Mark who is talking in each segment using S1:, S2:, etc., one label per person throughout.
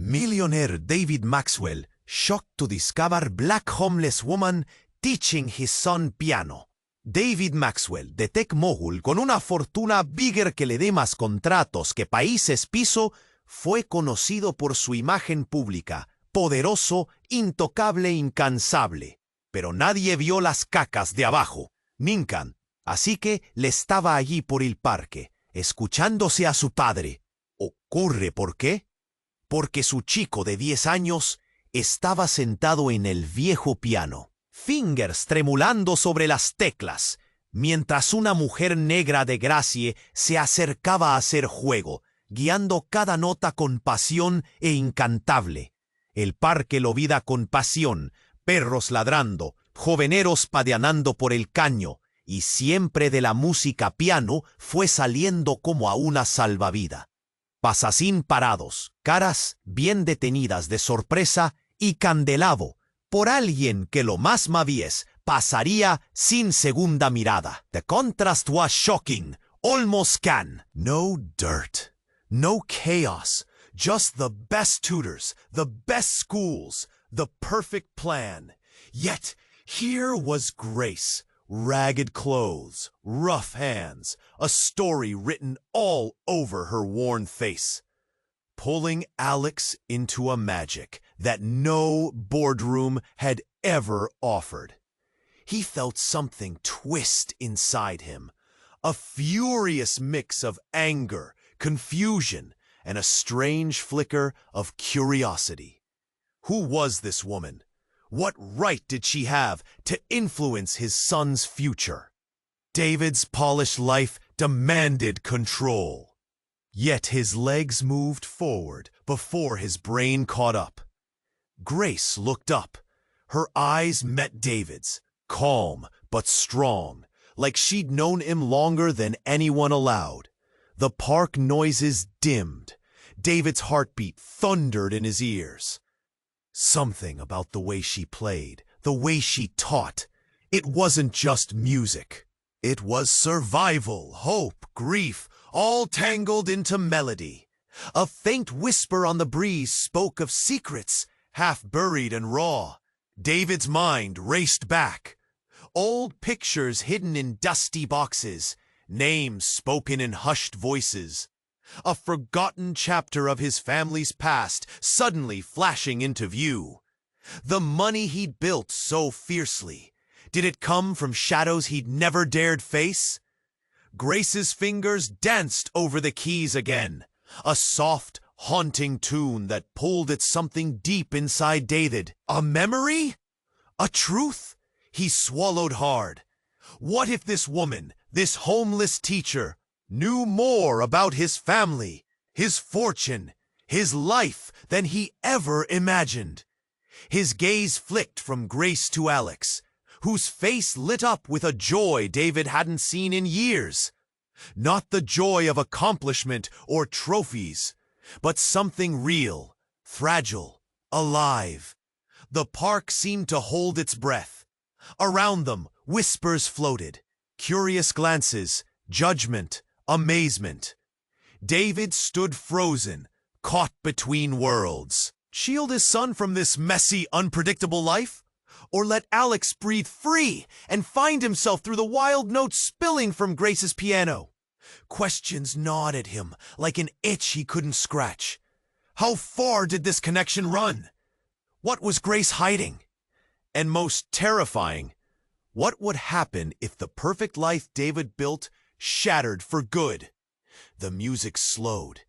S1: Millionaire David Maxwell shocked to discover black homeless woman teaching his son piano. David Maxwell, de tech mogul con una fortuna bigger que le dé más contratos que países piso, fue conocido por su imagen pública, poderoso, intocable, incansable. Pero nadie vio las cacas de abajo, nincan, así que le estaba allí por el parque, escuchándose a su padre. ¿Ocurre por qué? Porque su chico de 10 años estaba sentado en el viejo piano, fingers tremulando sobre las teclas, mientras una mujer negra de gracie se acercaba a hacer juego, guiando cada nota con pasión e incantable. El parque lo vida con pasión, perros ladrando, joveneros padeanando por el caño, y siempre de la música piano fue saliendo como a una salvavida. Pasasín parados, caras bien detenidas de sorpresa y candelado por alguien que lo más mavies pasaría sin segunda mirada. The contrast was shocking, almost can. No dirt, no chaos, just the best tutors, the best schools, the perfect plan. Yet here was Grace. Ragged clothes, rough hands, a story written all over her worn face. Pulling Alex into a magic that no boardroom had ever offered. He felt something twist inside him, a furious mix of anger, confusion, and a strange flicker of curiosity. Who was this woman? What right did she have to influence his son's future? David's polished life demanded control. Yet his legs moved forward before his brain caught up. Grace looked up. Her eyes met David's, calm but strong, like she'd known him longer than anyone allowed. The park noises dimmed. David's heartbeat thundered in his ears. Something about the way she played, the way she taught. It wasn't just music. It was survival, hope, grief, all tangled into melody. A faint whisper on the breeze spoke of secrets, half buried and raw. David's mind raced back. Old pictures hidden in dusty boxes, names spoken in hushed voices. A forgotten chapter of his family's past suddenly flashing into view. The money he'd built so fiercely, did it come from shadows he'd never dared face? Grace's fingers danced over the keys again, a soft, haunting tune that pulled at something deep inside David. A memory? A truth? He swallowed hard. What if this woman, this homeless teacher, knew more about his family, his fortune, his life than he ever imagined? His gaze flicked from Grace to Alex, whose face lit up with a joy David hadn't seen in years. Not the joy of accomplishment or trophies, but something real, fragile, alive. The park seemed to hold its breath. Around them, whispers floated, curious glances, judgment, amazement. David stood frozen, caught between worlds. Shield his son from this messy, unpredictable life? Or let Alex breathe free and find himself through the wild notes spilling from Grace's piano? Questions gnawed at him like an itch he couldn't scratch. How far did this connection run? What was Grace hiding? And most terrifying, what would happen if the perfect life David built shattered for good? The music slowed.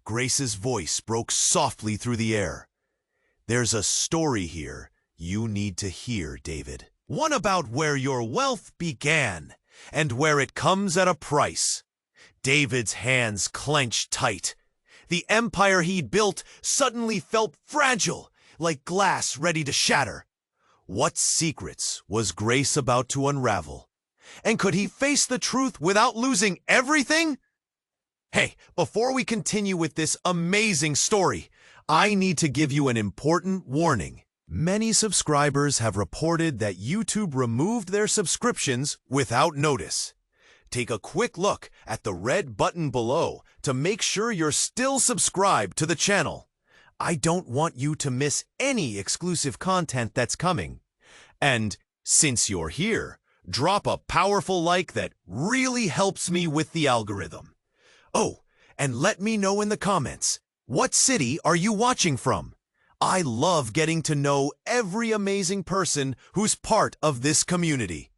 S1: Grace's voice broke softly through the air. There's a story here you need to hear, David. One about where your wealth began and where it comes at a price. David's hands clenched tight. The empire he'd built suddenly felt fragile, like glass ready to shatter. What secrets was Grace about to unravel? And could he face the truth without losing everything? Hey, before we continue with this amazing story, I need to give you an important warning. Many subscribers have reported that YouTube removed their subscriptions without notice. Take a quick look at the red button below to make sure you're still subscribed to the channel. I don't want you to miss any exclusive content that's coming. And since you're here, drop a powerful like that really helps me with the algorithm. Oh, and let me know in the comments, what city are you watching from? I love getting to know every amazing person who's part of this community.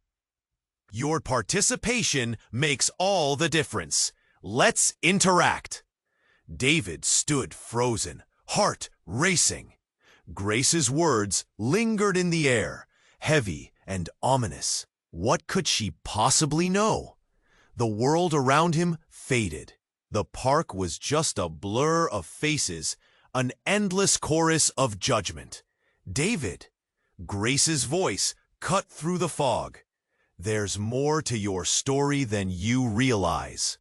S1: Your participation makes all the difference. Let's interact. David stood frozen, heart racing. Grace's words lingered in the air, heavy and ominous. What could she possibly know? The world around him faded. The park was just a blur of faces, an endless chorus of judgment. David, Grace's voice cut through the fog. There's more to your story than you realize.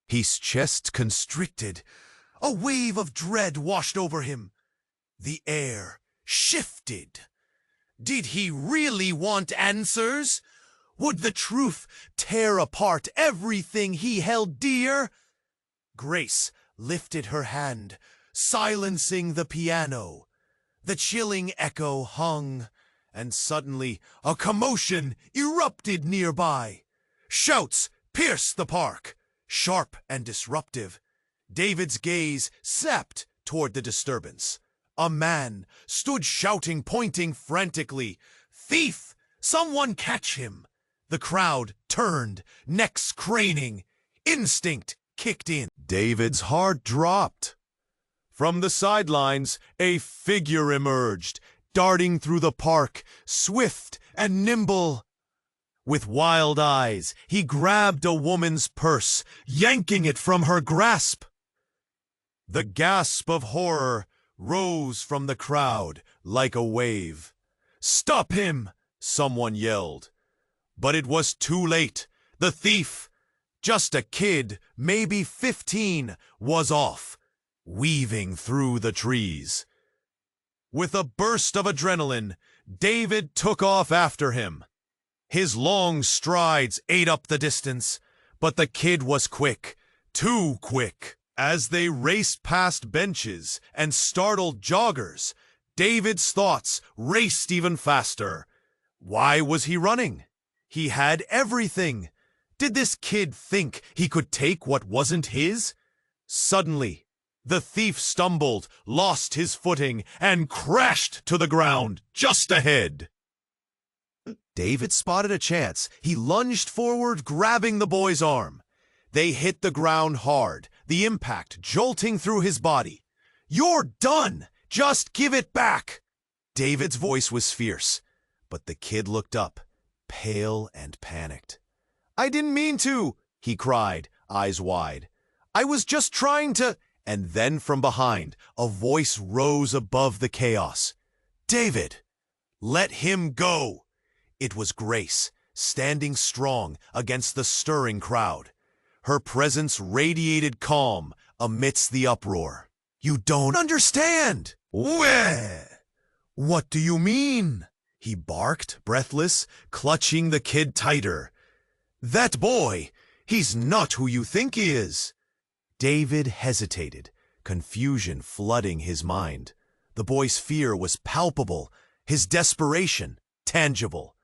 S1: His chest constricted. A wave of dread washed over him. The air shifted. Did he really want answers? Would the truth tear apart everything he held dear? Grace lifted her hand, silencing the piano. The chilling echo hung, and suddenly a commotion erupted nearby. Shouts pierced the park, sharp and disruptive. David's gaze snapped toward the disturbance. A man stood shouting, pointing frantically. "Thief! Someone catch him!" The crowd turned, necks craning. Instinct kicked in. David's heart dropped. From the sidelines, a figure emerged, darting through the park, swift and nimble. With wild eyes, he grabbed a woman's purse, yanking it from her grasp. The gasp of horror rose from the crowd like a wave. "Stop him!" someone yelled. But it was too late. The thief, just a kid, maybe 15, was off, weaving through the trees. With a burst of adrenaline, David took off after him. His long strides ate up the distance, but the kid was quick, too quick. As they raced past benches and startled joggers, David's thoughts raced even faster. Why was he running? He had everything. Did this kid think he could take what wasn't his? Suddenly, the thief stumbled, lost his footing, and crashed to the ground just ahead. David spotted a chance. He lunged forward, grabbing the boy's arm. They hit the ground hard, the impact jolting through his body. "You're done! Just give it back!" David's voice was fierce, but the kid looked up, pale and panicked. "I didn't mean to," he cried, eyes wide. "I was just trying to—" And then from behind, a voice rose above the chaos. "David, let him go!" It was Grace, standing strong against the stirring crowd. Her presence radiated calm amidst the uproar. "You don't understand!" "Where? What do you mean?" he barked, breathless, clutching the kid tighter. "That boy, he's not who you think he is." David hesitated, confusion flooding his mind. The boy's fear was palpable, his desperation tangible.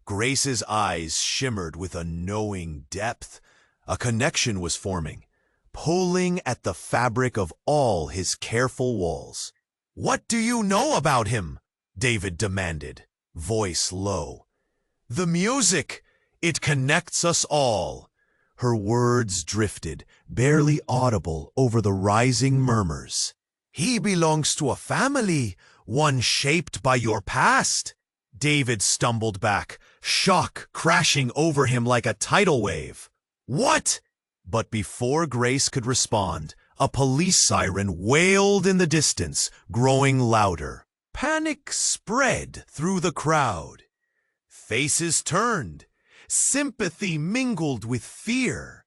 S1: Grace's eyes shimmered with a knowing depth. A connection was forming, pulling at the fabric of all his careful walls. "What do you know about him?" David demanded, voice low. "The music, it connects us all." Her words drifted, barely audible over the rising murmurs. "He belongs to a family, one shaped by your past." David stumbled back, shock crashing over him like a tidal wave. "What?" But before Grace could respond, a police siren wailed in the distance, growing louder. Panic spread through the crowd. Faces turned. Sympathy mingled with fear.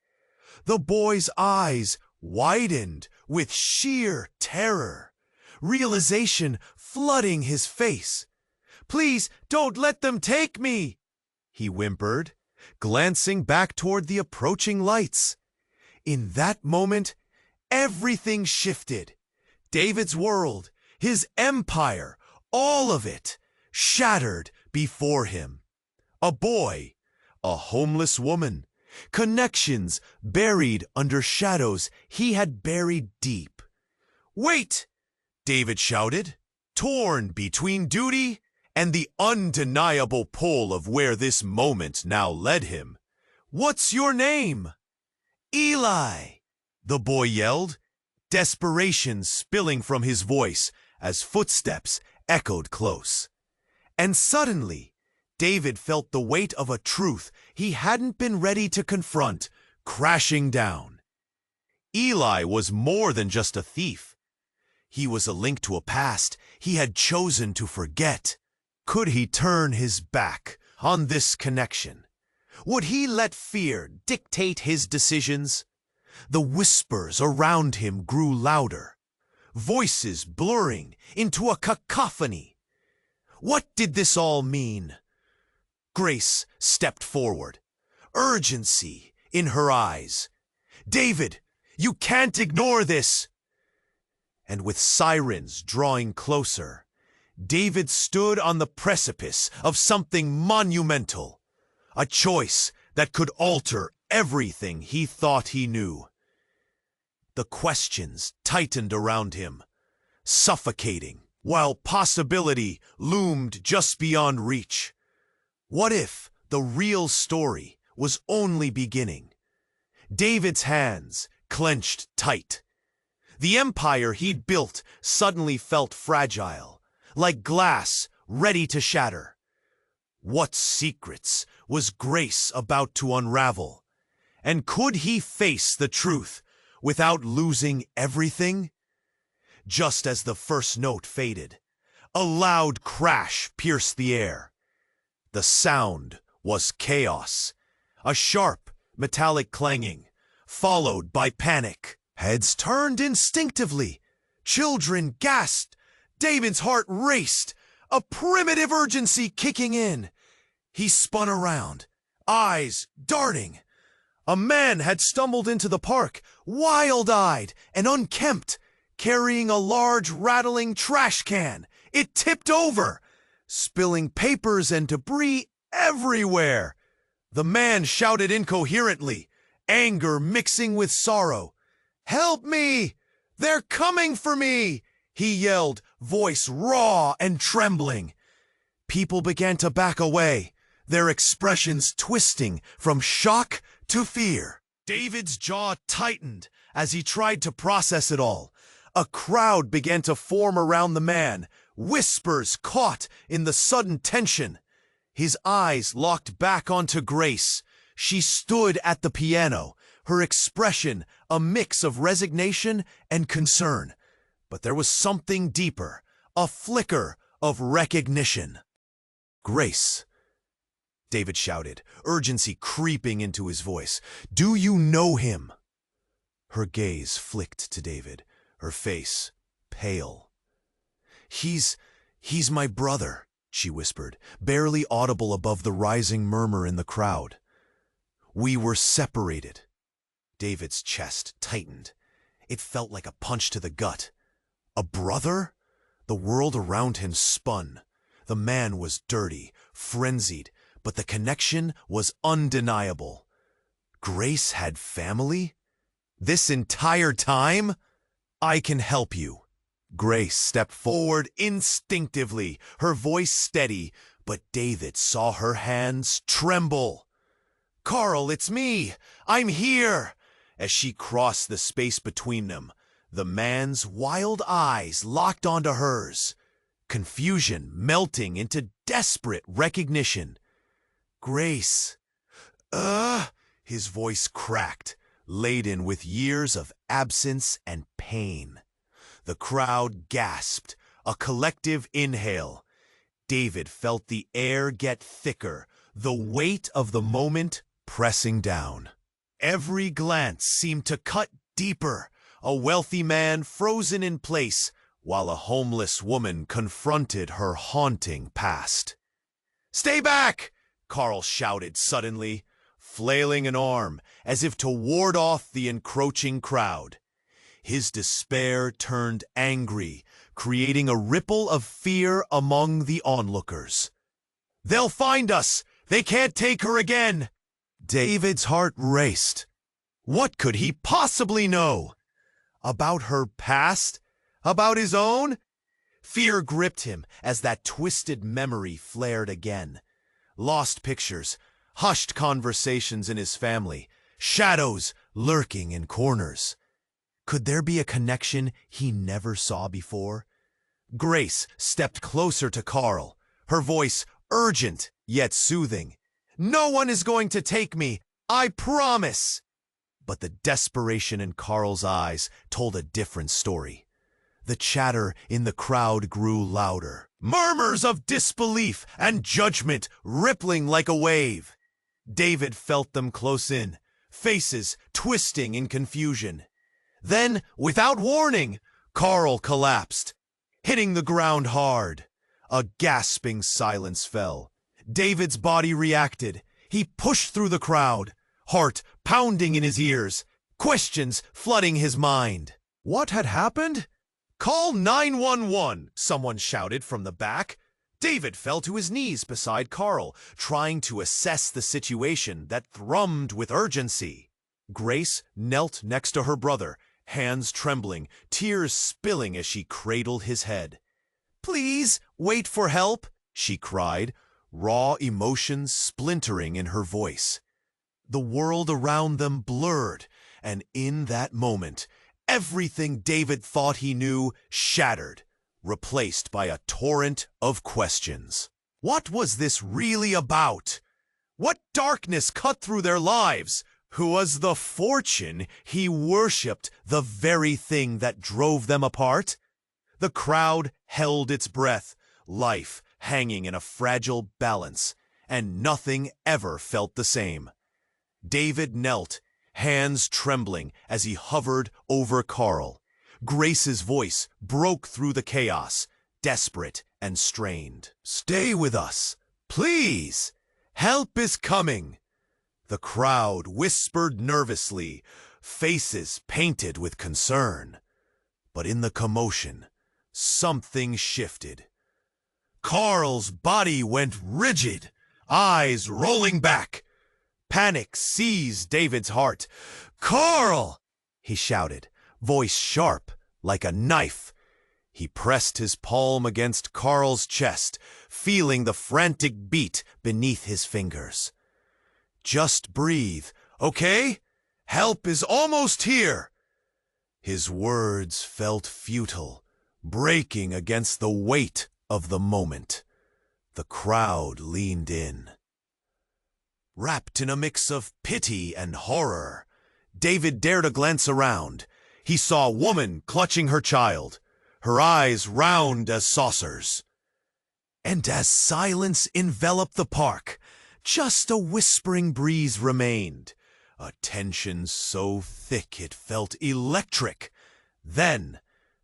S1: The boy's eyes widened with sheer terror, realization flooding his face. "Please don't let them take me," he whimpered, glancing back toward the approaching lights. In that moment, everything shifted. David's world, his empire, all of it, shattered before him. A boy, a homeless woman, connections buried under shadows he had buried deep. "Wait!" David shouted, torn between duty and the undeniable pull of where this moment now led him. "What's your name?" "Eli," the boy yelled, desperation spilling from his voice as footsteps echoed close. And suddenly, David felt the weight of a truth he hadn't been ready to confront crashing down. Eli was more than just a thief. He was a link to a past he had chosen to forget. Could he turn his back on this connection? Would he let fear dictate his decisions? The whispers around him grew louder, voices blurring into a cacophony. What did this all mean? Grace stepped forward, urgency in her eyes. "David, you can't ignore this!" And with sirens drawing closer, David stood on the precipice of something monumental, a choice that could alter everything he thought he knew. The questions tightened around him, suffocating, while possibility loomed just beyond reach. What if the real story was only beginning? David's hands clenched tight. The empire he'd built suddenly felt fragile, like glass ready to shatter. What secrets was Grace about to unravel? And could he face the truth without losing everything? Just as the first note faded, a loud crash pierced the air. The sound was chaos, a sharp, metallic clanging, followed by panic. Heads turned instinctively. Children gasped. David's heart raced, a primitive urgency kicking in. He spun around, eyes darting. A man had stumbled into the park, wild-eyed and unkempt, carrying a large, rattling trash can. It tipped over, spilling papers and debris everywhere. The man shouted incoherently, anger mixing with sorrow. "Help me! They're coming for me!" he yelled, voice raw and trembling. People began to back away, their expressions twisting from shock to fear. David's jaw tightened as he tried to process it all. A crowd began to form around the man, whispers caught in the sudden tension. His eyes locked back onto Grace. She stood at the piano, her expression a mix of resignation and concern. But there was something deeper, a flicker of recognition. "Grace," David shouted, urgency creeping into his voice. "Do you know him?" Her gaze flicked to David, her face pale. He's my brother," she whispered, barely audible above the rising murmur in the crowd. "We were separated." David's chest tightened. It felt like a punch to the gut. A brother? The world around him spun. The man was dirty, frenzied, but the connection was undeniable. Grace had family? This entire time? "I can help you." Grace stepped forward instinctively, her voice steady, but David saw her hands tremble. "Carl, it's me! I'm here!" As she crossed the space between them, the man's wild eyes locked onto hers, confusion melting into desperate recognition. "Grace, his voice cracked, laden with years of absence and pain. The crowd gasped, a collective inhale. David felt the air get thicker, the weight of the moment pressing down. Every glance seemed to cut deeper, a wealthy man frozen in place, while a homeless woman confronted her haunting past. "Stay back!" Carl shouted suddenly. flailing an arm as if to ward off the encroaching crowd. His despair turned angry, creating a ripple of fear among the onlookers. "They'll find us! They can't take her again!" David's heart raced. What could he possibly know? About her past? About his own? Fear gripped him as that twisted memory flared again. Lost pictures, hushed conversations in his family, shadows lurking in corners. Could there be a connection he never saw before? Grace stepped closer to Carl, her voice urgent yet soothing. "No one is going to take me, I promise!" But the desperation in Carl's eyes told a different story. The chatter in the crowd grew louder, murmurs of disbelief and judgment rippling like a wave. David felt them close in, faces twisting in confusion. Then, without warning, Carl collapsed, hitting the ground hard. A gasping silence fell. David's body reacted. He pushed through the crowd, heart pounding in his ears, questions flooding his mind. What had happened? "Call 911, someone shouted from the back. David fell to his knees beside Carl, trying to assess the situation that thrummed with urgency. Grace knelt next to her brother, hands trembling, tears spilling as she cradled his head. "Please, wait for help," she cried, raw emotions splintering in her voice. The world around them blurred, and in that moment, everything David thought he knew shattered, replaced by a torrent of questions. What was this really about? What darkness cut through their lives? Who was the fortune he worshipped, the very thing that drove them apart? The crowd held its breath, life hanging in a fragile balance, and nothing ever felt the same. David knelt, hands trembling as he hovered over Carl. Grace's voice broke through the chaos, desperate and strained. "Stay with us, please. Help is coming." The crowd whispered nervously, faces painted with concern. But in the commotion, something shifted. Carl's body went rigid, eyes rolling back. Panic seized David's heart. "Carl!" he shouted, voice sharp like a knife. He pressed his palm against Carl's chest, feeling the frantic beat beneath his fingers. "Just breathe, okay? Help is almost here." His words felt futile, breaking against the weight of the moment. The crowd leaned in. Wrapped in a mix of pity and horror, David dared a glance around. He saw a woman clutching her child, her eyes round as saucers. And as silence enveloped the park, just a whispering breeze remained, a tension so thick it felt electric. Then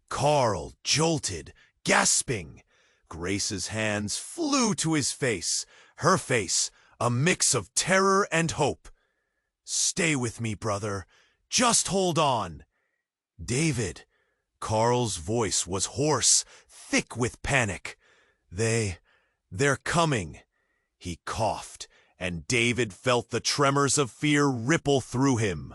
S1: Carl jolted, gasping. Grace's hands flew to his face, her face a mix of terror and hope. "Stay with me, brother. Just hold on." "David," Carl's voice was hoarse, thick with panic. They're coming." He coughed, and David felt the tremors of fear ripple through him.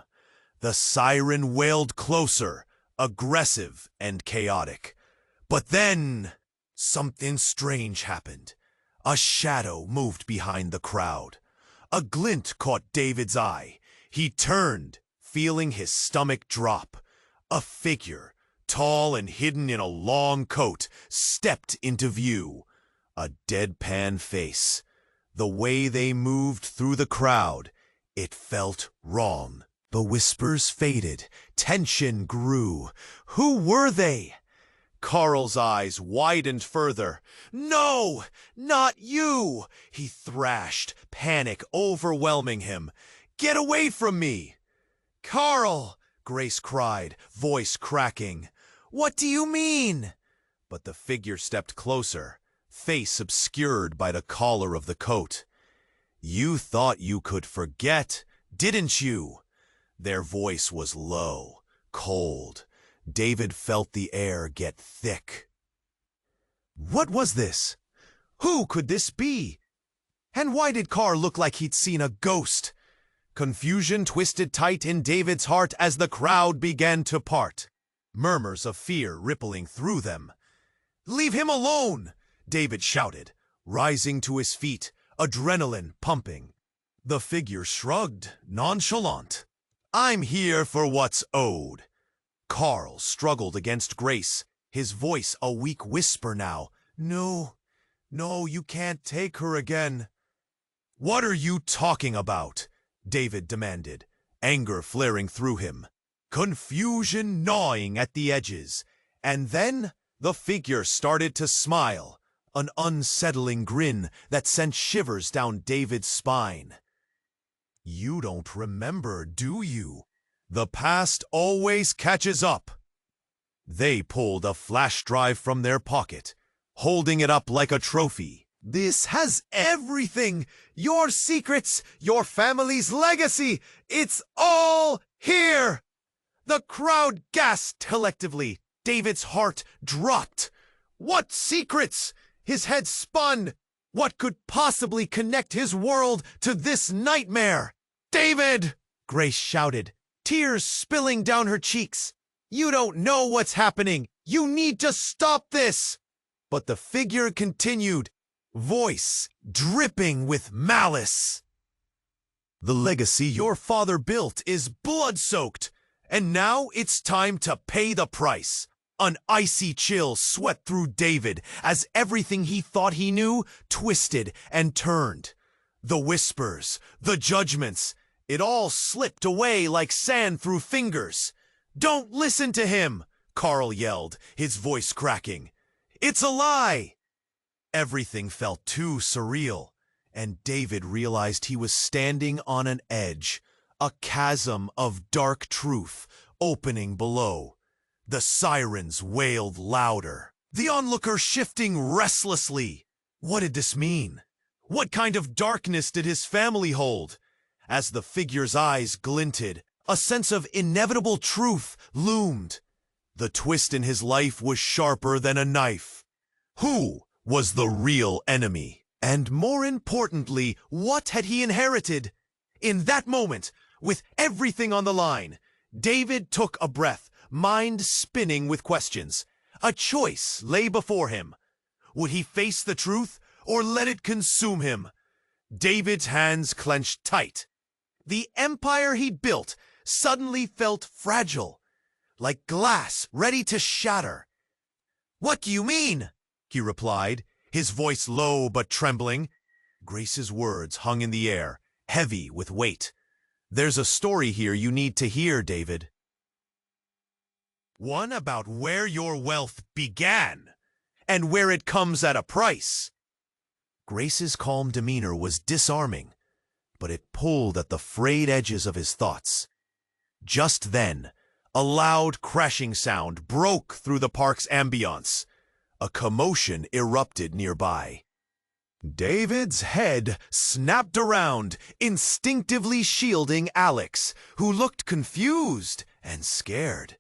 S1: The siren wailed closer, aggressive and chaotic. But then something strange happened. A shadow moved behind the crowd. A glint caught David's eye. He turned, feeling his stomach drop. A figure, tall and hidden in a long coat, stepped into view. A deadpan face. The way they moved through the crowd, it felt wrong. The whispers faded. Tension grew. Who were they? Carl's eyes widened further. "No, not you!" he thrashed, panic overwhelming him. "Get away from me!" "Carl!" Grace cried, voice cracking. "What do you mean?" But the figure stepped closer, face obscured by the collar of the coat. You thought you could forget, didn't you? Their voice was low, cold. David felt the air get thick. What was this? Who could this be? And why did Carl look like he'd seen a ghost? Confusion twisted tight in David's heart as the crowd began to part, murmurs of fear rippling through them. "Leave him alone!" David shouted, rising to his feet, adrenaline pumping. The figure shrugged, nonchalant. "I'm here for what's owed." Carl struggled against Grace, his voice a weak whisper now. No, you can't take her again." "What are you talking about?" David demanded, anger flaring through him, confusion gnawing at the edges. And then the figure started to smile, an unsettling grin that sent shivers down David's spine. "You don't remember, do you? The past always catches up." They pulled a flash drive from their pocket, holding it up like a trophy. "This has everything! Your secrets, your family's legacy! It's all here!" The crowd gasped collectively. David's heart dropped. What secrets? His head spun. What could possibly connect his world to this nightmare? "David!" Grace shouted, tears spilling down her cheeks. "You don't know what's happening. You need to stop this." But the figure continued, voice dripping with malice. "The legacy your father built is blood-soaked, and now it's time to pay the price." An icy chill swept through David as everything he thought he knew twisted and turned. The whispers, the judgments, it all slipped away like sand through fingers. "Don't listen to him!" Carl yelled, his voice cracking. "It's a lie!" Everything felt too surreal, and David realized he was standing on an edge, a chasm of dark truth opening below. The sirens wailed louder, the onlooker shifting restlessly. What did this mean? What kind of darkness did his family hold? As the figure's eyes glinted, a sense of inevitable truth loomed. The twist in his life was sharper than a knife. Who was the real enemy? And more importantly, what had he inherited? In that moment, with everything on the line, David took a breath, mind spinning with questions. A choice lay before him. Would he face the truth or let it consume him? David's hands clenched tight. The empire he'd built suddenly felt fragile, like glass ready to shatter. "What do you mean?" he replied, his voice low but trembling. Grace's words hung in the air, heavy with weight. "There's a story here you need to hear, David. One about where your wealth began, and where it comes at a price." Grace's calm demeanor was disarming, but it pulled at the frayed edges of his thoughts. Just then, a loud crashing sound broke through the park's ambience. A commotion erupted nearby. David's head snapped around, instinctively shielding Alex, who looked confused and scared.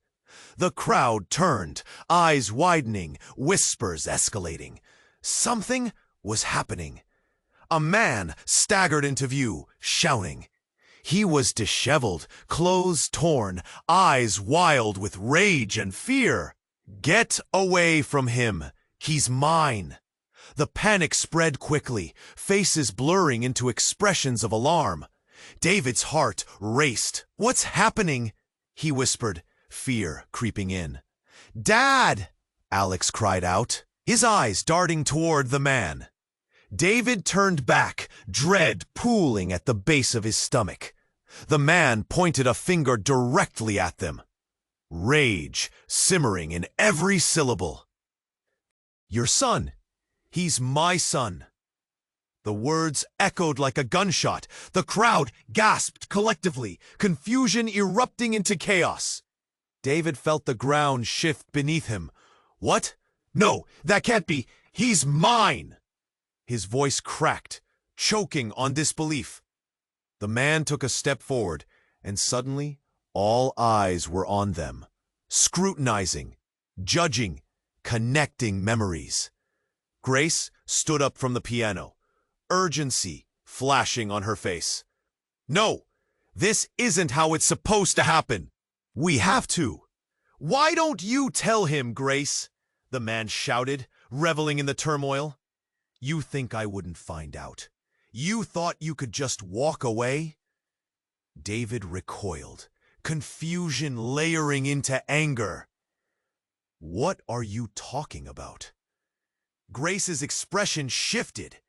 S1: The crowd turned, eyes widening, whispers escalating. Something was happening. A man staggered into view, shouting. He was disheveled, clothes torn, eyes wild with rage and fear. "Get away from him! He's mine!" The panic spread quickly, faces blurring into expressions of alarm. David's heart raced. "What's happening?" he whispered, fear creeping in. "Dad!" Alex cried out, his eyes darting toward the man. David turned back, dread pooling at the base of his stomach. The man pointed a finger directly at them, rage simmering in every syllable. "Your son. He's my son." The words echoed like a gunshot. The crowd gasped collectively, confusion erupting into chaos. David felt the ground shift beneath him. "What? No, that can't be. He's mine!" His voice cracked, choking on disbelief. The man took a step forward, and suddenly all eyes were on them, scrutinizing, judging, connecting memories. Grace stood up from the piano, urgency flashing on her face. "No, this isn't how it's supposed to happen. We have to." "Why don't you tell him, Grace?" the man shouted, reveling in the turmoil. "You think I wouldn't find out? You thought you could just walk away?" David recoiled, confusion layering into anger. "What are you talking about?" Grace's expression shifted.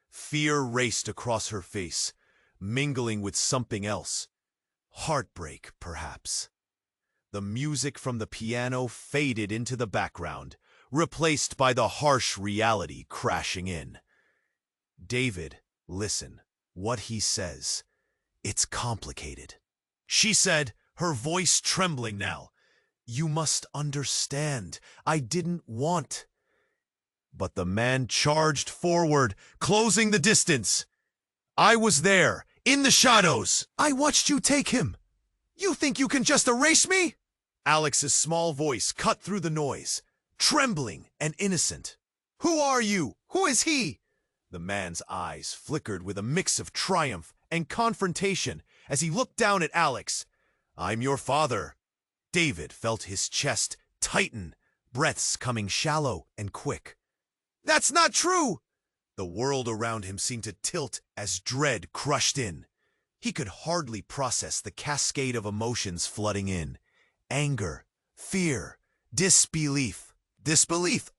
S1: Fear raced across her face, mingling with something else. Heartbreak, perhaps. The music from the piano faded into the background, replaced by the harsh reality crashing in. "David, listen. What he says. It's complicated," she said, her voice trembling now. "You must understand. I didn't want." But the man charged forward, closing the distance. "I was there, in the shadows. I watched you take him. You think you can just erase me?" Alex's small voice cut through the noise, trembling and innocent. "Who are you? Who is he?" The man's eyes flickered with a mix of triumph and confrontation as he looked down at Alex. "I'm your father." David felt his chest tighten, breaths coming shallow and quick. "That's not true!" The world around him seemed to tilt as dread crushed in. He could hardly process the cascade of emotions flooding in. Anger, fear, disbelief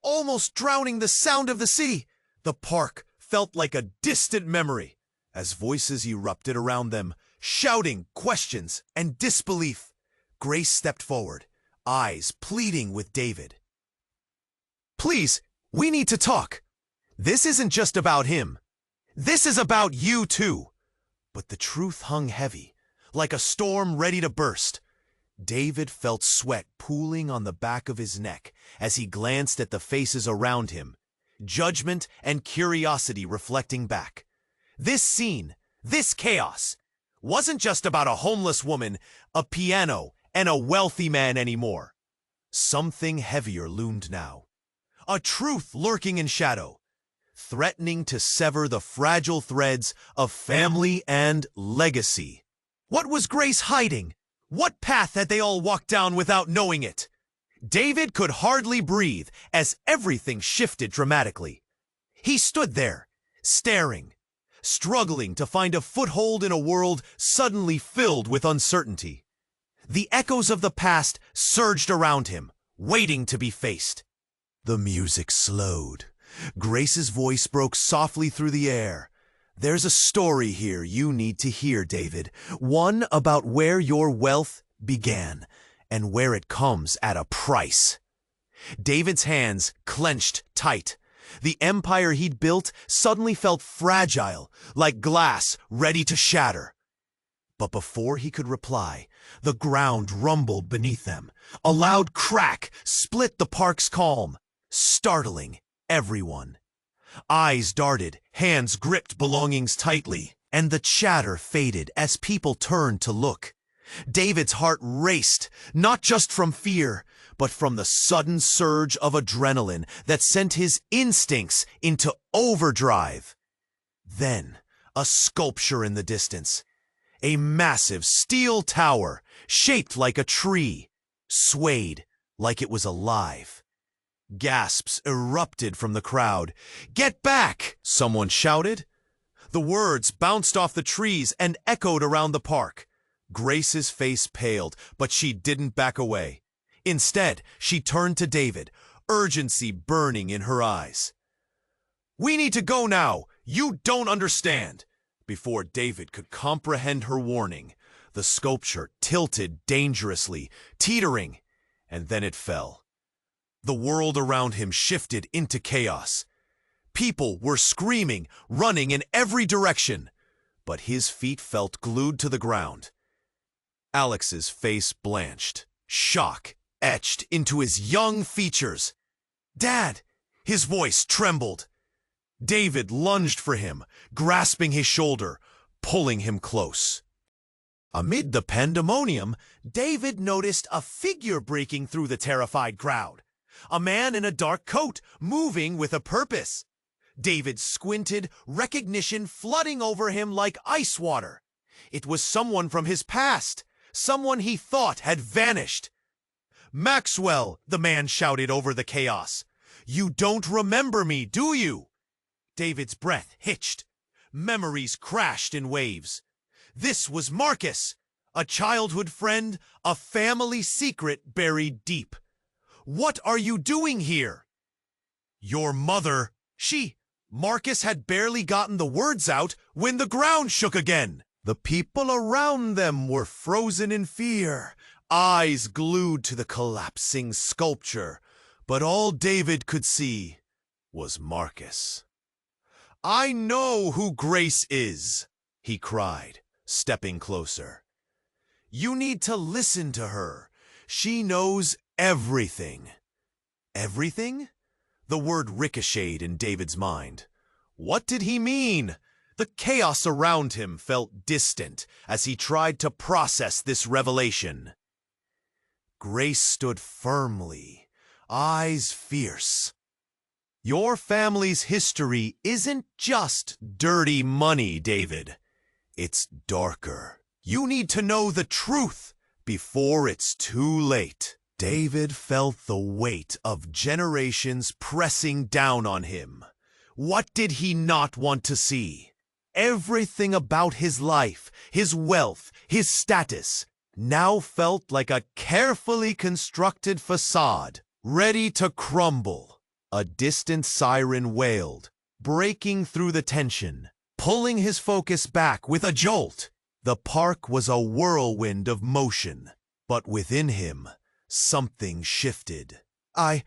S1: almost drowning the sound of the city. The park felt like a distant memory as voices erupted around them, shouting questions and disbelief. Grace stepped forward, eyes pleading with David. "Please, we need to talk. This isn't just about him. This is about you too." But the truth hung heavy, like a storm ready to burst. David felt sweat pooling on the back of his neck as he glanced at the faces around him, judgment and curiosity reflecting back. This scene, this chaos, wasn't just about a homeless woman, a piano, and a wealthy man anymore. Something heavier loomed now. A truth lurking in shadow, threatening to sever the fragile threads of family and legacy. What was Grace hiding? What path had they all walked down without knowing it? David could hardly breathe as everything shifted dramatically. He stood there, staring, struggling to find a foothold in a world suddenly filled with uncertainty. The echoes of the past surged around him, waiting to be faced. The music slowed. Grace's voice broke softly through the air. "There's a story here you need to hear, David. One about where your wealth began and where it comes at a price." David's hands clenched tight. The empire he'd built suddenly felt fragile, like glass ready to shatter. But before he could reply, the ground rumbled beneath them. A loud crack split the park's calm, startling everyone. Eyes darted, hands gripped belongings tightly, and the chatter faded as people turned to look. David's heart raced, not just from fear, but from the sudden surge of adrenaline that sent his instincts into overdrive. Then, a sculpture in the distance. A massive steel tower, shaped like a tree, swayed like it was alive. Gasps erupted from the crowd. "Get back!" someone shouted. The words bounced off the trees and echoed around the park. Grace's face paled, but she didn't back away. Instead, she turned to David, urgency burning in her eyes. "We need to go now. You don't understand." Before David could comprehend her warning, the sculpture tilted dangerously, teetering, and then it fell. The world around him shifted into chaos. People were screaming, running in every direction, but his feet felt glued to the ground. Alex's face blanched, shock etched into his young features. "Dad!" His voice trembled. David lunged for him, grasping his shoulder, pulling him close. Amid the pandemonium, David noticed a figure breaking through the terrified crowd. A man in a dark coat, moving with a purpose. David squinted, recognition flooding over him like ice water. It was someone from his past, someone he thought had vanished. "Maxwell," the man shouted over the chaos. "You don't remember me, do you?" David's breath hitched. Memories crashed in waves. This was Marcus, a childhood friend, a family secret buried deep. "What are you doing here?" "Your mother." Marcus had barely gotten the words out when the ground shook again. The people around them were frozen in fear, eyes glued to the collapsing sculpture. But all David could see was Marcus. "I know who Grace is," he cried, stepping closer. "You need to listen to her. She knows everything." Everything? The word ricocheted in David's mind. What did he mean? The chaos around him felt distant as he tried to process this revelation. Grace stood firmly, eyes fierce. "Your family's history isn't just dirty money, David. It's darker. You need to know the truth before it's too late." David felt the weight of generations pressing down on him. What did he not want to see? Everything about his life, his wealth, his status, now felt like a carefully constructed facade, ready to crumble. A distant siren wailed, breaking through the tension, pulling his focus back with a jolt. The park was a whirlwind of motion, but within him, something shifted. I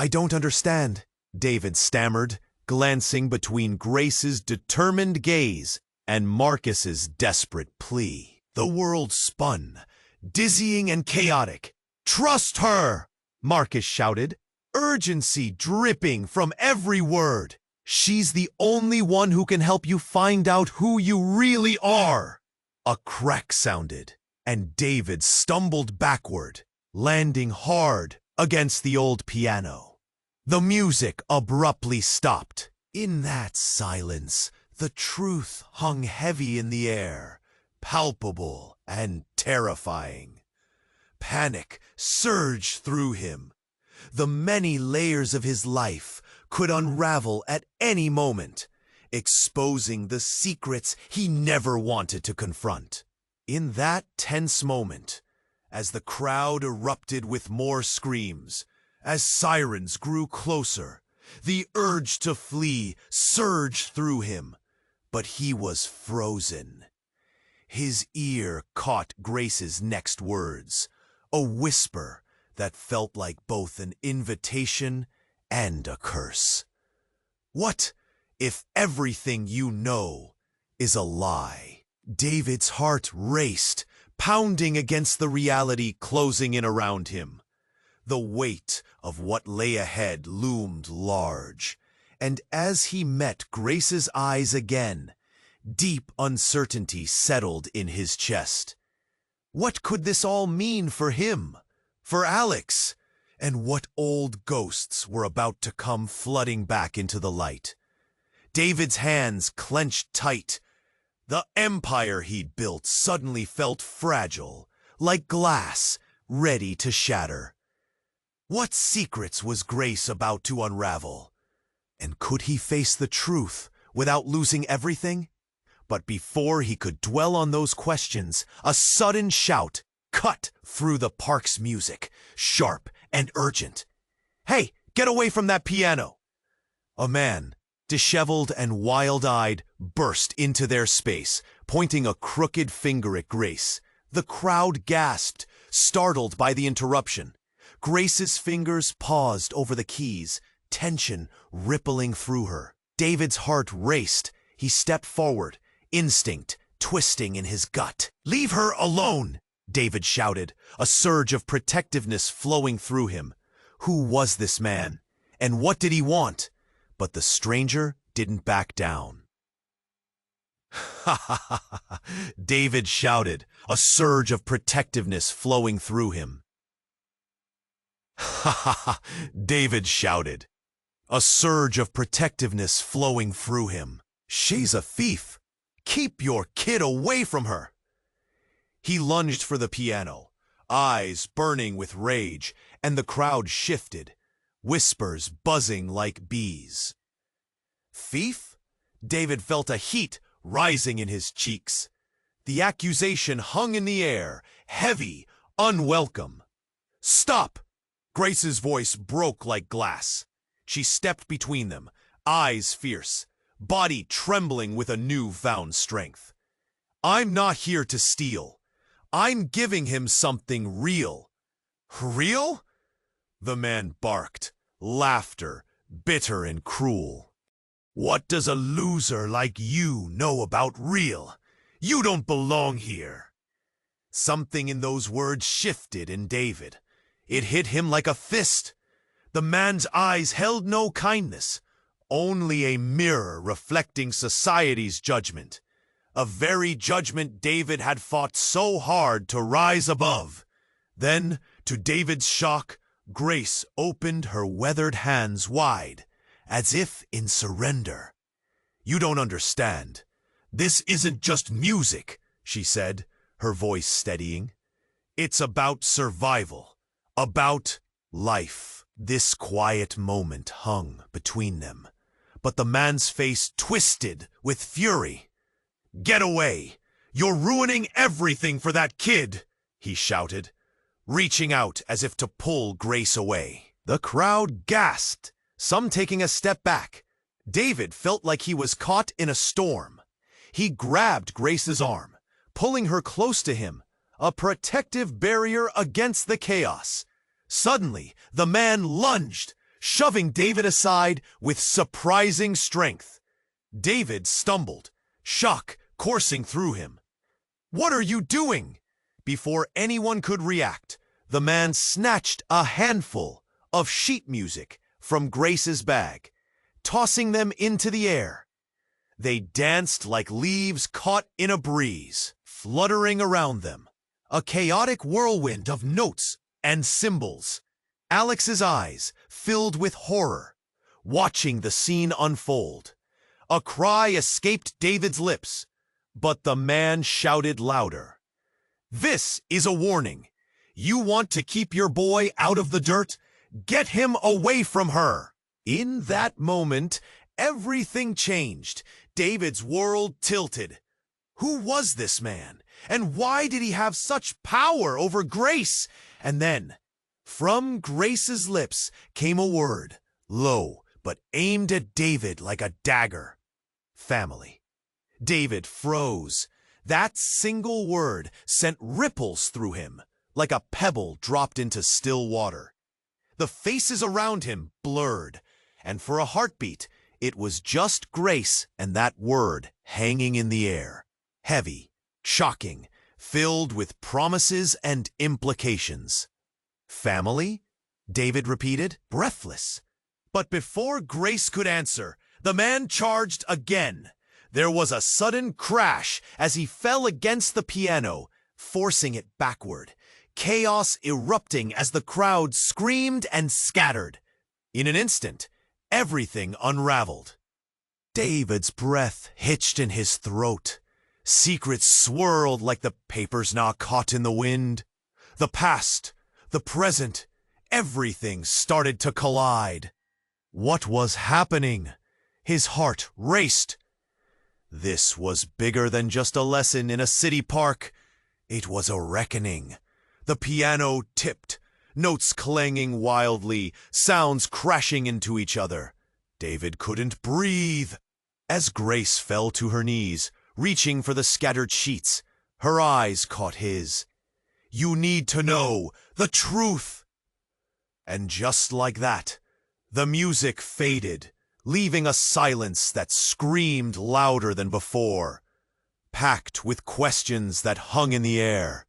S1: don't understand," David stammered, glancing between Grace's determined gaze and Marcus's desperate plea. The world spun, dizzying and chaotic. "Trust her!" Marcus shouted, urgency dripping from every word. "She's the only one who can help you find out who you really are." A crack sounded, and David stumbled backward, landing hard against the old piano. The music abruptly stopped. In that silence, the truth hung heavy in the air, palpable and terrifying. Panic surged through him. The many layers of his life could unravel at any moment, exposing the secrets he never wanted to confront. In that tense moment, as the crowd erupted with more screams, as sirens grew closer, the urge to flee surged through him, but he was frozen. His ear caught Grace's next words, a whisper that felt like both an invitation and a curse. "What if everything you know is a lie?" David's heart raced, pounding against the reality closing in around him. The weight of what lay ahead loomed large, and as he met Grace's eyes again, deep uncertainty settled in his chest. What could this all mean for him, for Alex, and what old ghosts were about to come flooding back into the light? David's hands clenched tight. The empire he'd built suddenly felt fragile, like glass, ready to shatter. What secrets was Grace about to unravel? And could he face the truth without losing everything? But before he could dwell on those questions, a sudden shout cut through the park's music, sharp and urgent. "Hey, get away from that piano!" A man, disheveled and wild-eyed, burst into their space, pointing a crooked finger at Grace. The crowd gasped, startled by the interruption. Grace's fingers paused over the keys, tension rippling through her. David's heart raced. He stepped forward, instinct twisting in his gut. "Leave her alone!" David shouted, a surge of protectiveness flowing through him. Who was this man? And what did he want? But the stranger didn't back down. "Ha ha ha ha!" David shouted, a surge of protectiveness flowing through him. "Ha ha ha!" David shouted, a surge of protectiveness flowing through him. "She's a thief! Keep your kid away from her!" He lunged for the piano, eyes burning with rage, and the crowd shifted, whispers buzzing like bees. "Thief?" David felt a heat rising in his cheeks. The accusation hung in the air, heavy, unwelcome. "Stop!" Grace's voice broke like glass. She stepped between them, eyes fierce, body trembling with a new-found strength. "I'm not here to steal. I'm giving him something real." "Real?" The man barked, laughter, bitter and cruel. "What does a loser like you know about real? You don't belong here." Something in those words shifted in David. It hit him like a fist. The man's eyes held no kindness, only a mirror reflecting society's judgment. A very judgment David had fought so hard to rise above. Then, to David's shock, Grace opened her weathered hands wide, as if in surrender. "You don't understand. This isn't just music," she said, her voice steadying. "It's about survival, about life." This quiet moment hung between them, but the man's face twisted with fury. "Get away! You're ruining everything for that kid!" he shouted, reaching out as if to pull Grace away. The crowd gasped, some taking a step back. David felt like he was caught in a storm. He grabbed Grace's arm, pulling her close to him, a protective barrier against the chaos. Suddenly, the man lunged, shoving David aside with surprising strength. David stumbled, shock coursing through him. "What are you doing?" Before anyone could react, the man snatched a handful of sheet music from Grace's bag, tossing them into the air. They danced like leaves caught in a breeze, fluttering around them, a chaotic whirlwind of notes and symbols. Alex's eyes filled with horror, watching the scene unfold. A cry escaped David's lips, but the man shouted louder. "This is a warning. You want to keep your boy out of the dirt? Get him away from her." In that moment, everything changed. David's world tilted. Who was this man? And why did he have such power over Grace? And then, from Grace's lips came a word, low, but aimed at David like a dagger. "Family." David froze. That single word sent ripples through him, like a pebble dropped into still water. The faces around him blurred, and for a heartbeat, it was just Grace and that word hanging in the air, heavy, shocking, filled with promises and implications. "Family?" David repeated, breathless. But before Grace could answer, the man charged again. There was a sudden crash as he fell against the piano, forcing it backward, chaos erupting as the crowd screamed and scattered. In an instant, everything unraveled. David's breath hitched in his throat. Secrets swirled like the papers now caught in the wind. The past, the present, everything started to collide. What was happening? His heart raced. This was bigger than just a lesson in a city park. It was a reckoning. The piano tipped, notes clanging wildly, sounds crashing into each other. David couldn't breathe. As Grace fell to her knees, reaching for the scattered sheets, her eyes caught his. "You need to know the truth." And just like that, the music faded, leaving a silence that screamed louder than before, packed with questions that hung in the air.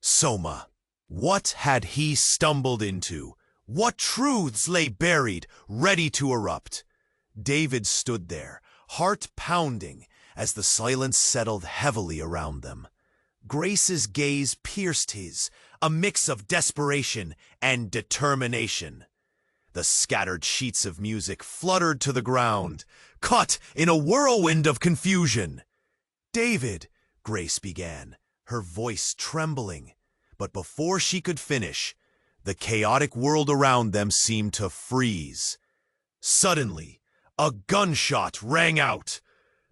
S1: Soma, what had he stumbled into? What truths lay buried, ready to erupt? David stood there, heart pounding, as the silence settled heavily around them. Grace's gaze pierced his, a mix of desperation and determination. The scattered sheets of music fluttered to the ground, caught in a whirlwind of confusion. "David," Grace began, her voice trembling. But before she could finish, the chaotic world around them seemed to freeze. Suddenly, a gunshot rang out.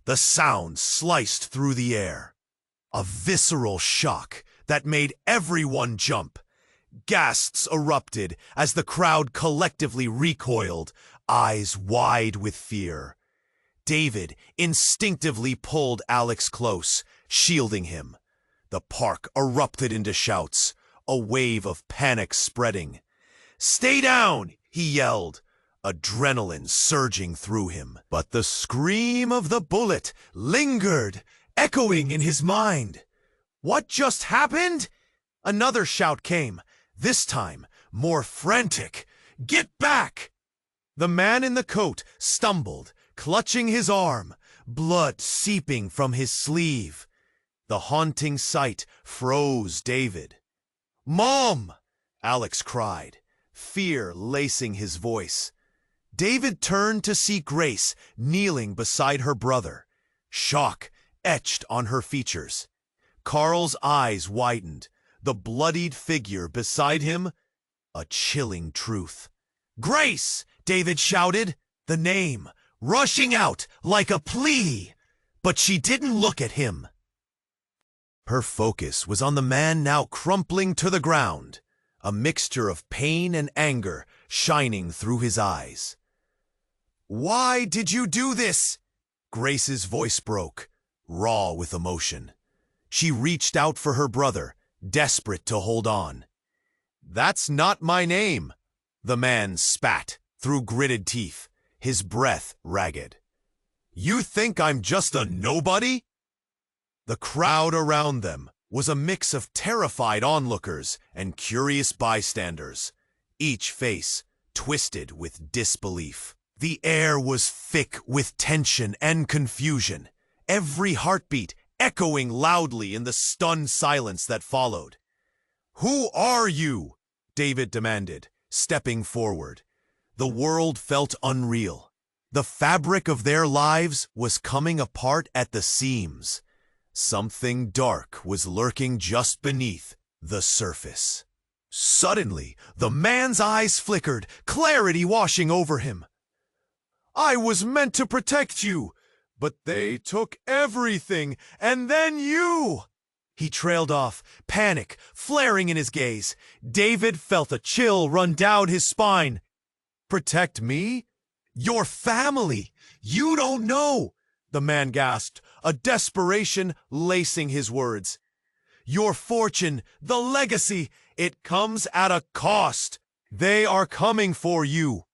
S1: The sound sliced through the air. A visceral shock that made everyone jump. Gasps erupted as the crowd collectively recoiled, eyes wide with fear. David instinctively pulled Alex close, shielding him. The park erupted into shouts, a wave of panic spreading. "Stay down!" he yelled, adrenaline surging through him. But the scream of the bullet lingered, echoing in his mind. "What just happened?" Another shout came, this time more frantic. "Get back!" The man in the coat stumbled, clutching his arm, blood seeping from his sleeve. The haunting sight froze David. "Mom!" Alex cried, fear lacing his voice. David turned to see Grace kneeling beside her brother, shock etched on her features. Carl's eyes widened, the bloodied figure beside him a chilling truth. "Grace!" David shouted, the name rushing out like a plea. But she didn't look at him. Her focus was on the man now crumpling to the ground, a mixture of pain and anger shining through his eyes. "Why did you do this?" Grace's voice broke, raw with emotion. She reached out for her brother, desperate to hold on. "That's not my name," the man spat through gritted teeth, his breath ragged. "You think I'm just a nobody?" The crowd around them was a mix of terrified onlookers and curious bystanders, each face twisted with disbelief. The air was thick with tension and confusion, every heartbeat echoing loudly in the stunned silence that followed. "Who are you?" David demanded, stepping forward. The world felt unreal. The fabric of their lives was coming apart at the seams. Something dark was lurking just beneath the surface. Suddenly, the man's eyes flickered, clarity washing over him. "I was meant to protect you, but they took everything, and then you!" He trailed off, panic flaring in his gaze. David felt a chill run down his spine. "Protect me? Your family? You don't know!" the man gasped, a desperation lacing his words. "Your fortune, the legacy, it comes at a cost. They are coming for you."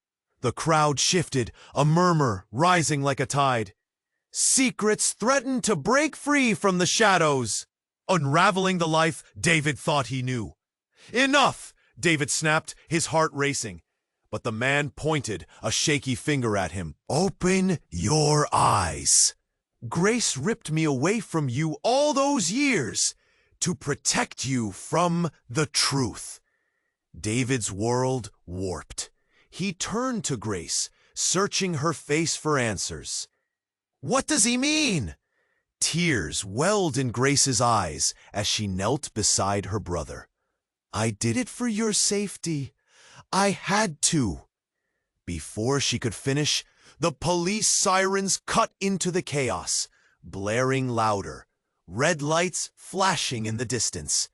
S1: The crowd shifted, a murmur rising like a tide. Secrets threatened to break free from the shadows, unraveling the life David thought he knew. "Enough!" David snapped, his heart racing. But the man pointed a shaky finger at him. "Open your eyes. Grace ripped me away from you all those years to protect you from the truth." David's world warped. He turned to Grace, searching her face for answers. "What does he mean?" Tears welled in Grace's eyes as she knelt beside her brother. "I did it for your safety. I had to." Before she could finish, the police sirens cut into the chaos, blaring louder, red lights flashing in the distance.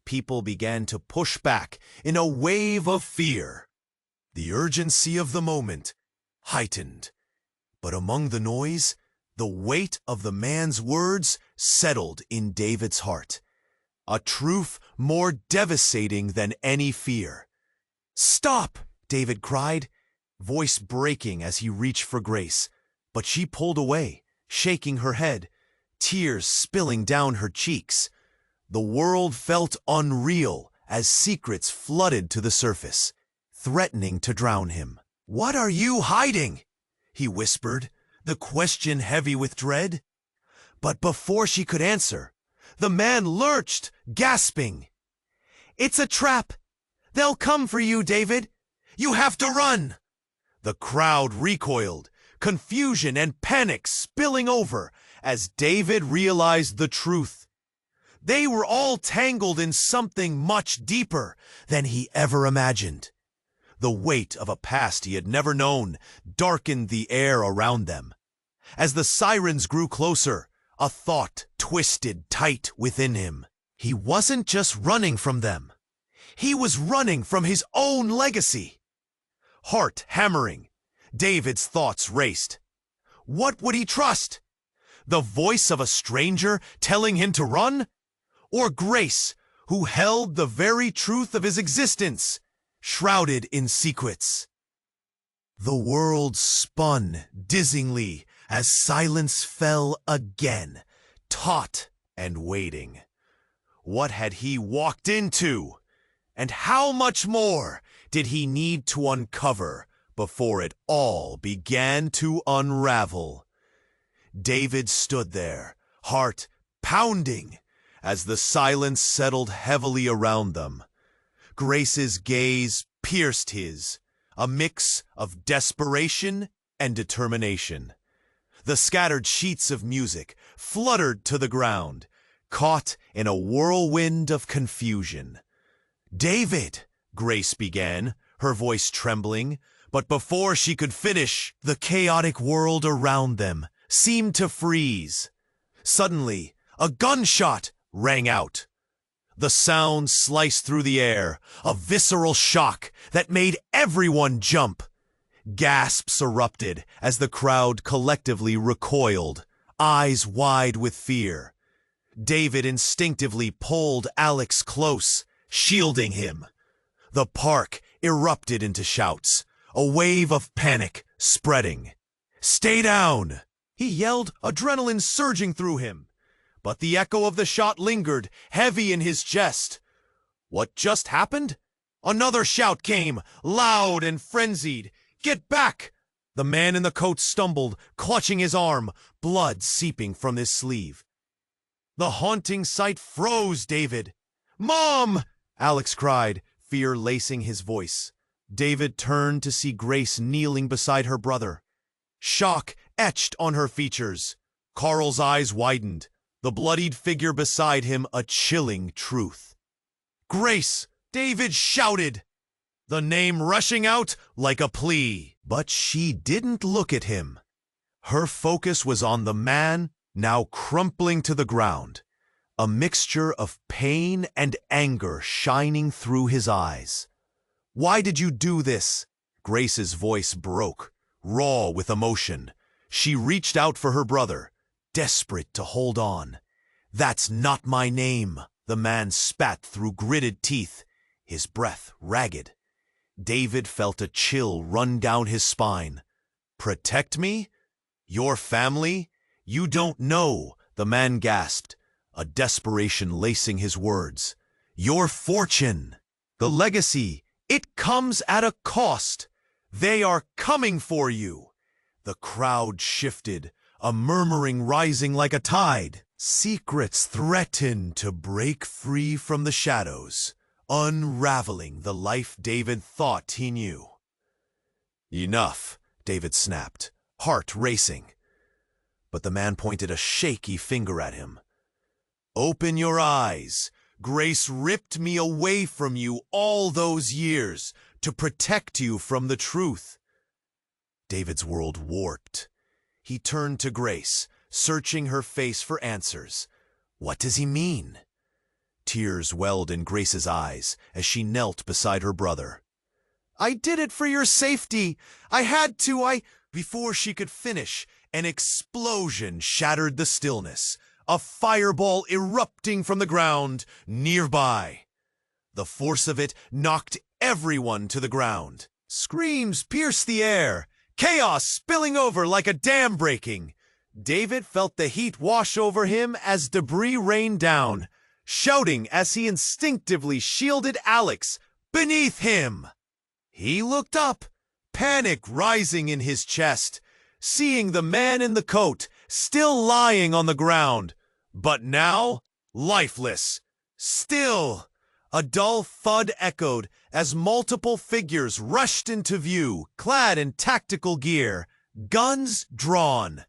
S1: People began to push back in a wave of fear. The urgency of the moment heightened. But among the noise, the weight of the man's words settled in David's heart. A truth more devastating than any fear. "Stop!" David cried, voice breaking as he reached for Grace. But she pulled away, shaking her head, tears spilling down her cheeks. The world felt unreal as secrets flooded to the surface, threatening to drown him. "What are you hiding?" he whispered, the question heavy with dread. But before she could answer, the man lurched, gasping. "It's a trap! They'll come for you, David! You have to run!" The crowd recoiled, confusion and panic spilling over as David realized the truth. They were all tangled in something much deeper than he ever imagined. The weight of a past he had never known darkened the air around them. As the sirens grew closer, a thought twisted tight within him. He wasn't just running from them. He was running from his own legacy. Heart hammering, David's thoughts raced. What would he trust? The voice of a stranger telling him to run? Or Grace, who held the very truth of his existence, shrouded in secrets? The world spun dizzyingly as silence fell again, taut and waiting. What had he walked into? And how much more did he need to uncover before it all began to unravel? David stood there, heart pounding, as the silence settled heavily around them. Grace's gaze pierced his, a mix of desperation and determination. The scattered sheets of music fluttered to the ground, caught in a whirlwind of confusion. "David," Grace began, her voice trembling, but before she could finish, the chaotic world around them seemed to freeze. Suddenly, a gunshot rang out. The sound sliced through the air, a visceral shock that made everyone jump. Gasps erupted as the crowd collectively recoiled, eyes wide with fear. David instinctively pulled Alex close, shielding him. The park erupted into shouts, a wave of panic spreading. "Stay down!" he yelled, adrenaline surging through him. But the echo of the shot lingered, heavy in his chest. What just happened? Another shout came, loud and frenzied. "Get back!" The man in the coat stumbled, clutching his arm, blood seeping from his sleeve. The haunting sight froze David. "Mom!" Alex cried, fear lacing his voice. David turned to see Grace kneeling beside her brother. Shock etched on her features. Carl's eyes widened, the bloodied figure beside him a chilling truth. "Grace!" David shouted, the name rushing out like a plea. But she didn't look at him. Her focus was on the man now crumpling to the ground, a mixture of pain and anger shining through his eyes. "Why did you do this?" Grace's voice broke, raw with emotion. She reached out for her brother, desperate to hold on. "That's not my name," the man spat through gritted teeth, his breath ragged. David felt a chill run down his spine. "Protect me? Your family? You don't know," the man gasped, a desperation lacing his words. "Your fortune, the legacy, it comes at a cost. They are coming for you." The crowd shifted, a murmuring rising like a tide. Secrets threatened to break free from the shadows, unraveling the life David thought he knew. "Enough," David snapped, heart racing. But the man pointed a shaky finger at him. "Open your eyes. Grace ripped me away from you all those years to protect you from the truth." David's world warped. He turned to Grace, searching her face for answers. What does he mean? Tears welled in Grace's eyes as she knelt beside her brother. "I did it for your safety. I had to, Before she could finish, an explosion shattered the stillness, a fireball erupting from the ground nearby. The force of it knocked everyone to the ground. Screams pierced the air, chaos spilling over like a dam breaking. David felt the heat wash over him as debris rained down, shouting as he instinctively shielded Alex beneath him. He looked up, panic rising in his chest. seeing the man in the coat still lying on the ground, but now lifeless. Still. A dull thud echoed as multiple figures rushed into view, clad in tactical gear, guns drawn.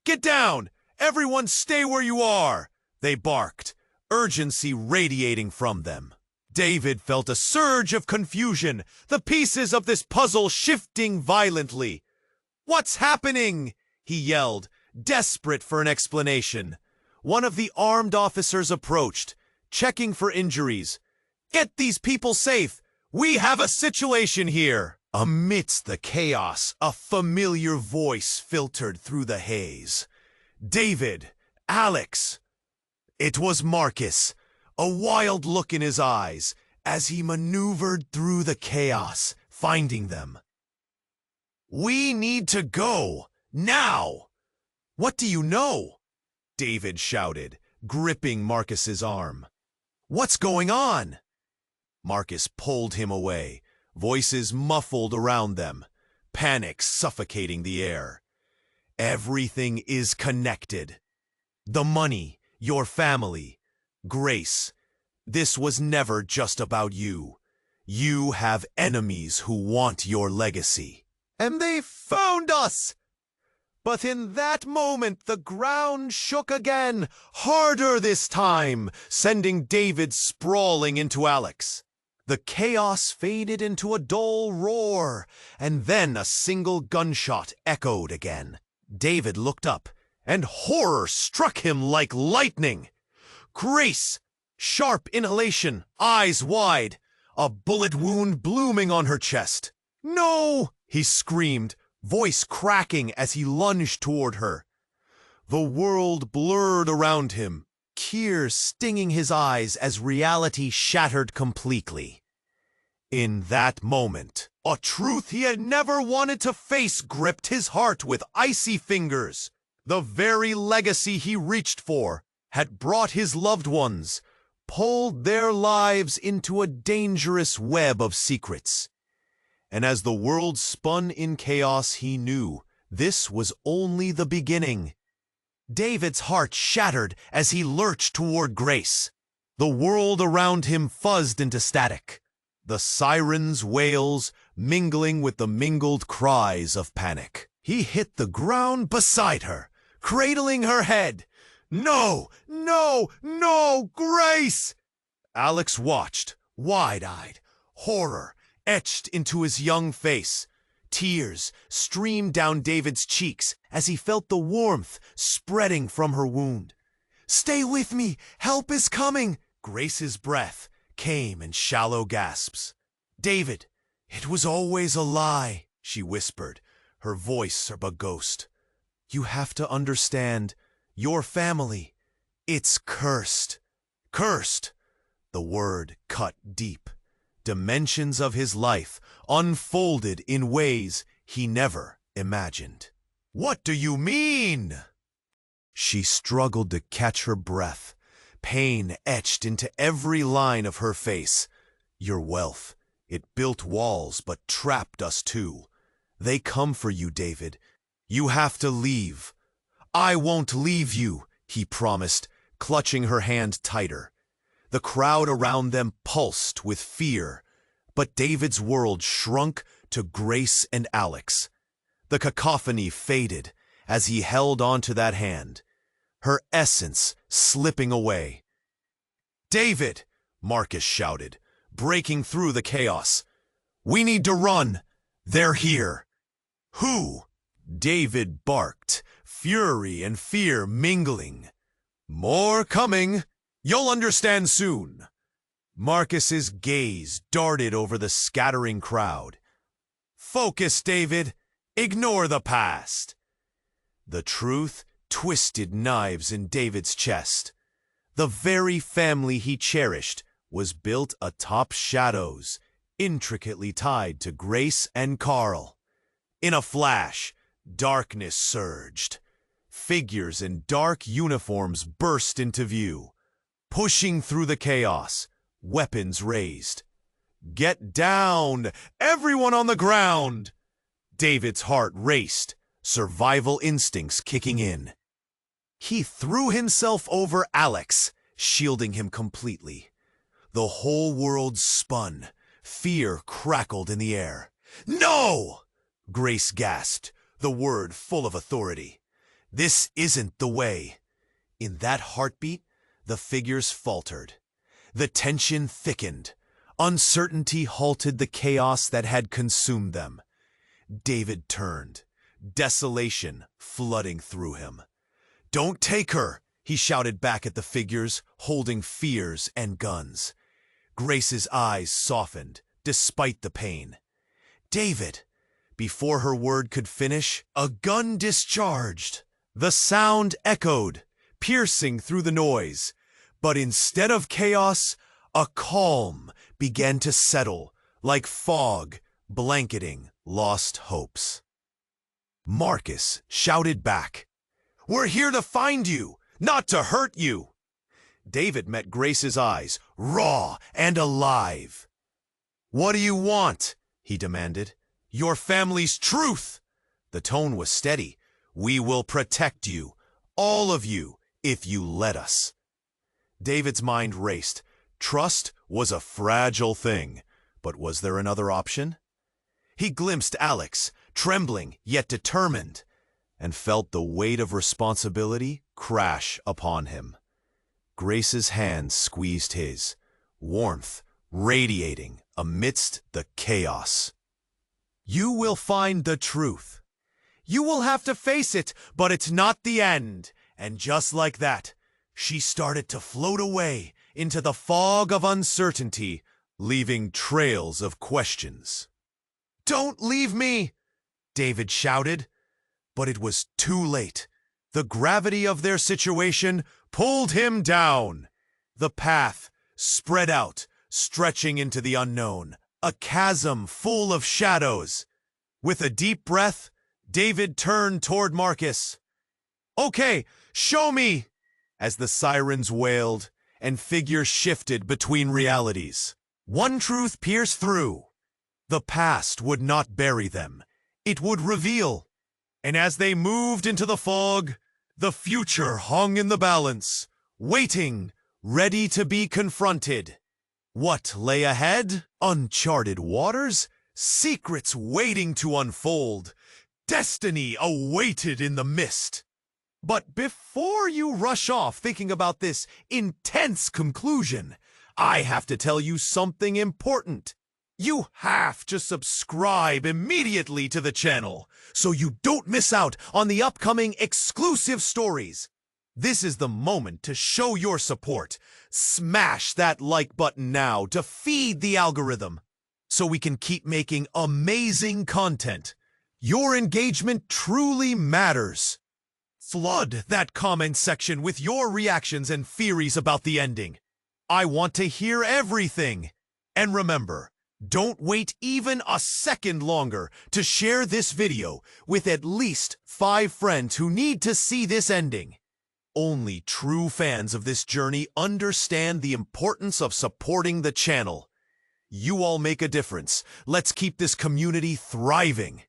S1: "Get down! Everyone stay where you are!" they barked, urgency radiating from them. David felt a surge of confusion, the pieces of this puzzle shifting violently. "What's happening?" he yelled, desperate for an explanation. One of the armed officers approached, checking for injuries. "Get these people safe! We have a situation here!" Amidst the chaos, a familiar voice filtered through the haze. "David, Alex." It was Marcus, a wild look in his eyes as he maneuvered through the chaos, finding them. "We need to go, now!" "What do you know?" David shouted, gripping Marcus's arm. "What's going on?" Marcus pulled him away, voices muffled around them, panic suffocating the air. "Everything is connected. The money, your family, Grace. This was never just about you. You have enemies who want your legacy. And they found us!" But in that moment, the ground shook again, harder this time, sending David sprawling into Alex. The chaos faded into a dull roar, and then a single gunshot echoed again. David looked up, and horror struck him like lightning. Grace! Sharp inhalation, eyes wide, a bullet wound blooming on her chest. "No!" he screamed, voice cracking as he lunged toward her. The world blurred around him, tears stinging his eyes as reality shattered completely. In that moment, a truth he had never wanted to face gripped his heart with icy fingers. The very legacy he reached for had brought his loved ones, pulled their lives into a dangerous web of secrets. And as the world spun in chaos, he knew this was only the beginning. David's heart shattered as he lurched toward Grace. The world around him fuzzed into static, the sirens' wails mingling with the mingled cries of panic. He hit the ground beside her, cradling her head. "No, no, no, Grace!" Alex watched, wide-eyed, horror etched into his young face. Tears streamed down David's cheeks as he felt the warmth spreading from her wound. "Stay with me! Help is coming!" Grace's breath came in shallow gasps. "David, it was always a lie," she whispered, her voice a ghost. "You have to understand, your family, it's cursed." Cursed! The word cut deep. Dimensions of his life unfolded in ways he never imagined. "What do you mean?" She struggled to catch her breath, pain etched into every line of her face. "Your wealth, it built walls but trapped us too. They come for you, David. You have to leave." "I won't leave you," he promised, clutching her hand tighter. The crowd around them pulsed with fear, but David's world shrunk to Grace and Alex. The cacophony faded as he held onto that hand, her essence slipping away. "David!" Marcus shouted, breaking through the chaos. "We need to run! They're here!" "Who?" David barked, fury and fear mingling. "More coming! You'll understand soon." Marcus's gaze darted over the scattering crowd. "Focus, David. Ignore the past." The truth twisted knives in David's chest. The very family he cherished was built atop shadows, intricately tied to Grace and Carl. In a flash, darkness surged. Figures in dark uniforms burst into view, pushing through the chaos, weapons raised. "Get down! Everyone on the ground!" David's heart raced, survival instincts kicking in. He threw himself over Alex, shielding him completely. The whole world spun. Fear crackled in the air. "No!" Grace gasped, the word full of authority. "This isn't the way." In that heartbeat, the figures faltered. The tension thickened. Uncertainty halted the chaos that had consumed them. David turned, desolation flooding through him. "Don't take her!" he shouted back at the figures, holding fears and guns. Grace's eyes softened, despite the pain. "David!" Before her word could finish, a gun discharged. The sound echoed, piercing through the noise. But instead of chaos, a calm began to settle, like fog blanketing lost hopes. Marcus shouted back, "We're here to find you, not to hurt you." David met Grace's eyes, raw and alive. "What do you want?" he demanded. "Your family's truth." The tone was steady. "We will protect you, all of you, if you let us." David's mind raced. Trust was a fragile thing, but was there another option? He glimpsed Alex, trembling yet determined, and felt the weight of responsibility crash upon him. Grace's hand squeezed his, warmth radiating amidst the chaos. "You will find the truth. You will have to face it, but it's not the end." And just like that, she started to float away into the fog of uncertainty, leaving trails of questions. "Don't leave me!" David shouted. But it was too late. The gravity of their situation pulled him down. The path spread out, stretching into the unknown, a chasm full of shadows. With a deep breath, David turned toward Marcus. "Okay, show me!" As the sirens wailed and figures shifted between realities. One truth pierced through. The past would not bury them. It would reveal. And as they moved into the fog, the future hung in the balance, waiting, ready to be confronted. What lay ahead? Uncharted waters? Secrets waiting to unfold. Destiny awaited in the mist. But before you rush off thinking about this intense conclusion, I have to tell you something important. You have to subscribe immediately to the channel so you don't miss out on the upcoming exclusive stories. This is the moment to show your support. Smash that like button now to feed the algorithm so we can keep making amazing content. Your engagement truly matters. Flood that comment section with your reactions and theories about the ending. I want to hear everything. And remember, don't wait even a second longer to share this video with at least 5 friends who need to see this ending. Only true fans of this journey understand the importance of supporting the channel. You all make a difference. Let's keep this community thriving.